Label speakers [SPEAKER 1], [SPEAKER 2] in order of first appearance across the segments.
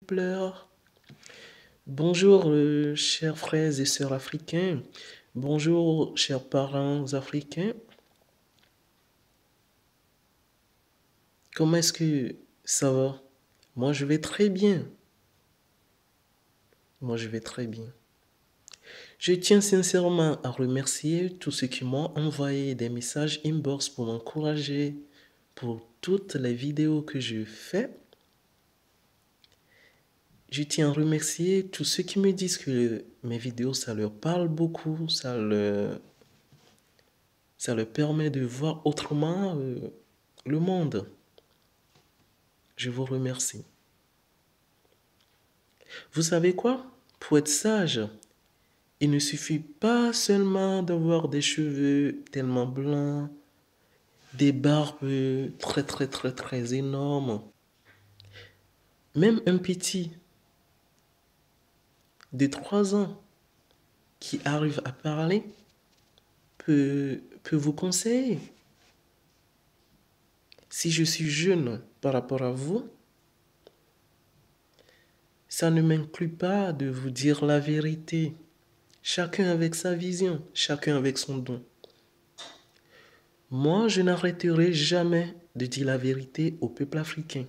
[SPEAKER 1] pleure. Bonjour, chers frères et sœurs africains. Bonjour, chers parents africains. Comment est-ce que ça va? Moi, je vais très bien. Moi, je vais très bien. Je tiens sincèrement à remercier tous ceux qui m'ont envoyé des messages inbox pour m'encourager pour toutes les vidéos que je fais. Je tiens à remercier tous ceux qui me disent que mes vidéos, ça leur parle beaucoup, ça leur permet de voir autrement le monde. Je vous remercie. Vous savez quoi? Pour être sage, il ne suffit pas seulement d'avoir des cheveux tellement blancs, des barbes très énormes. Même un petit de 3 ans qui arrive à parler peut vous conseiller. Si je suis jeune par rapport à vous, ça ne m'inclut pas de vous dire la vérité. Chacun avec sa vision, chacun avec son don. Moi, je n'arrêterai jamais de dire la vérité au peuple africain.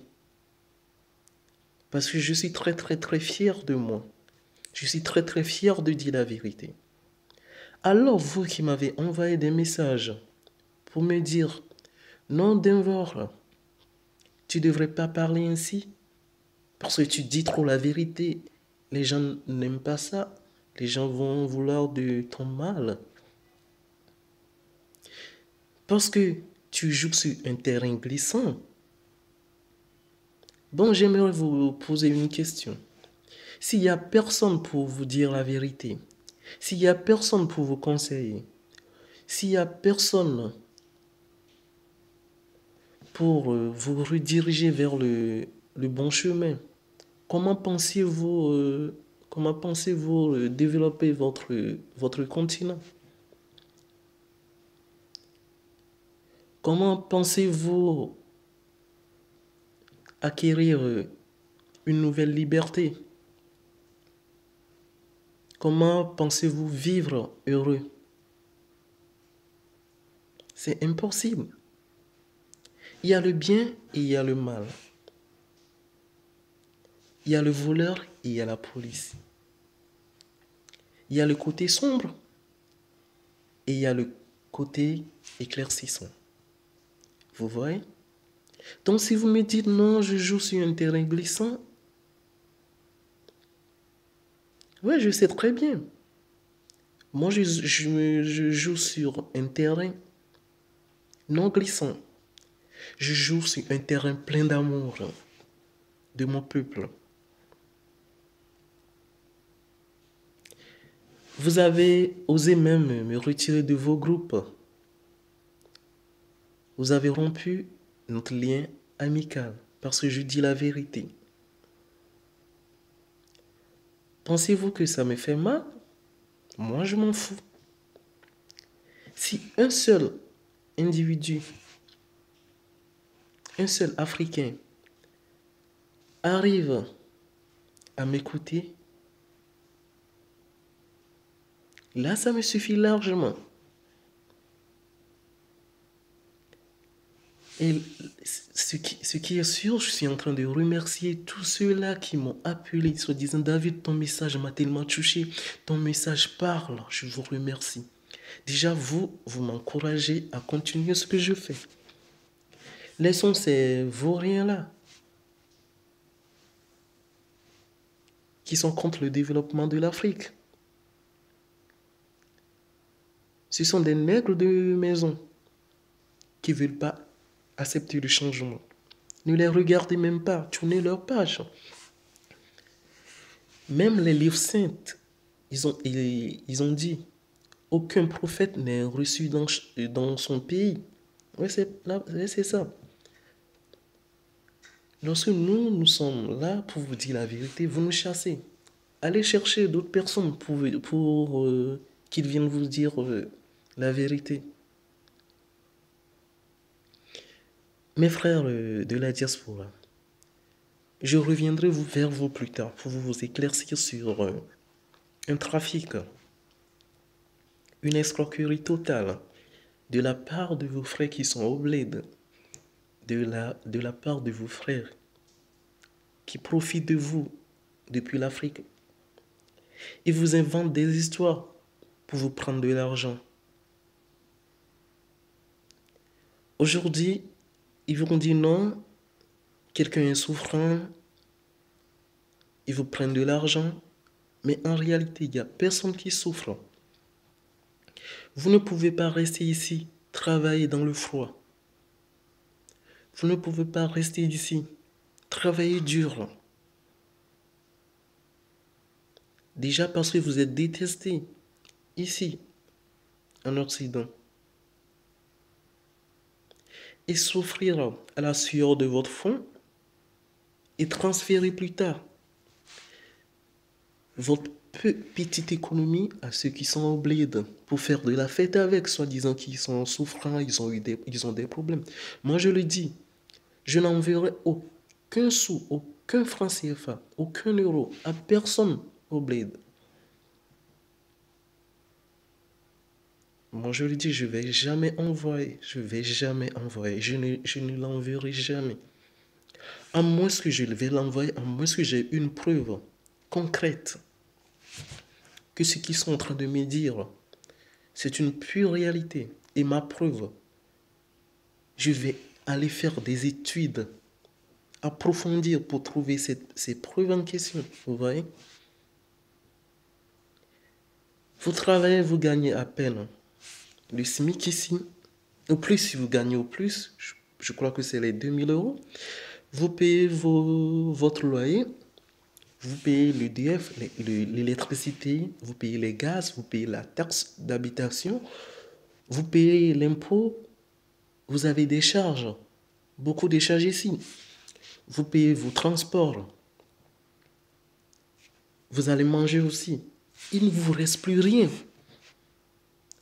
[SPEAKER 1] Parce que je suis très fier de moi. Je suis très fier de dire la vérité. Alors vous qui m'avez envoyé des messages pour me dire non, Denver, tu ne devrais pas parler ainsi parce que tu dis trop la vérité. Les gens n'aiment pas ça. Les gens vont vouloir de ton mal. Parce que tu joues sur un terrain glissant. Bon, j'aimerais vous poser une question. S'il n'y a personne pour vous dire la vérité, s'il n'y a personne pour vous conseiller, s'il n'y a personne pour vous rediriger vers le bon chemin, comment pensez-vous développer votre continent? Comment pensez-vous acquérir une nouvelle liberté? Comment pensez-vous vivre heureux? C'est impossible. Il y a le bien et il y a le mal. Il y a le voleur et il y a la police. Il y a le côté sombre et il y a le côté éclaircissant. Vous voyez? Donc si vous me dites non, je joue sur un terrain glissant, oui, je sais très bien. Moi, je joue sur un terrain non glissant. Je joue sur un terrain plein d'amour de mon peuple. Vous avez osé même me retirer de vos groupes. Vous avez rompu notre lien amical parce que je dis la vérité. Pensez-vous que ça me fait mal? Moi, je m'en fous. Si un seul individu, un seul Africain arrive à m'écouter, là, ça me suffit largement. Et ce qui est sûr, je suis en train de remercier tous ceux-là qui m'ont appelé, se disant, David, ton message m'a tellement touché, ton message parle, je vous remercie. Déjà, vous m'encouragez à continuer ce que je fais. Laissons ces vauriens-là qui sont contre le développement de l'Afrique. Ce sont des nègres de maison qui ne veulent pas accepter le changement. Ne les regardez même pas, tournez leur page. Même les livres saints, ils ont dit, aucun prophète n'est reçu dans son pays. Oui, c'est ça. Lorsque nous sommes là pour vous dire la vérité, vous nous chassez. Allez chercher d'autres personnes pour qu'ils viennent vous dire la vérité. Mes frères de la diaspora, Je reviendrai vers vous plus tard pour vous éclaircir sur un trafic, une escroquerie totale de la part de vos frères qui sont au bled, de la part de vos frères qui profitent de vous depuis l'Afrique. Ils vous inventent des histoires pour vous prendre de l'argent. Aujourd'hui, ils vont dire non, quelqu'un est souffrant, ils vous prennent de l'argent, mais en réalité, il n'y a personne qui souffre. Vous ne pouvez pas rester ici, travailler dans le froid. Vous ne pouvez pas rester ici, travailler dur. Déjà parce que vous êtes détesté ici, en Occident. Et souffrir à la sueur de votre front et transférer plus tard votre petite économie à ceux qui sont au bled pour faire de la fête avec, soi-disant qu'ils sont souffrants, ils ont des problèmes. Moi, je le dis, je n'enverrai aucun sou, aucun franc CFA, aucun euro à personne au bled. Moi, je le dis, je ne vais jamais envoyer, je ne l'enverrai jamais. À moins que je vais l'envoyer, à moins que j'ai une preuve concrète que ce qu'ils sont en train de me dire, c'est une pure réalité. Et ma preuve, je vais aller faire des études, approfondir pour trouver ces preuves en question. Vous voyez? Vous travaillez, vous gagnez à peine le SMIC ici. Au plus, si vous gagnez au plus, je crois que c'est les 2000 euros. Vous payez votre loyer, vous payez l'EDF, l'électricité, vous payez les gaz, vous payez la taxe d'habitation, vous payez l'impôt, vous avez des charges, beaucoup de charges ici. Vous payez vos transports, vous allez manger aussi. Il ne vous reste plus rien.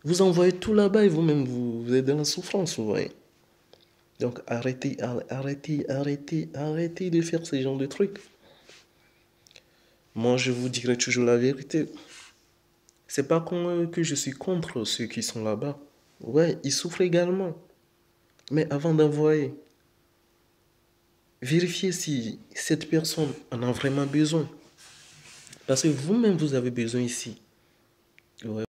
[SPEAKER 1] Vous envoyez tout là-bas et vous-même, vous êtes dans la souffrance, vous voyez. Donc arrêtez de faire ce genre de trucs. Moi, je vous dirai toujours la vérité. C'est pas que je suis contre ceux qui sont là-bas. Ouais, ils souffrent également. Mais avant d'envoyer, vérifiez si cette personne en a vraiment besoin. Parce que vous-même, vous avez besoin ici. Ouais.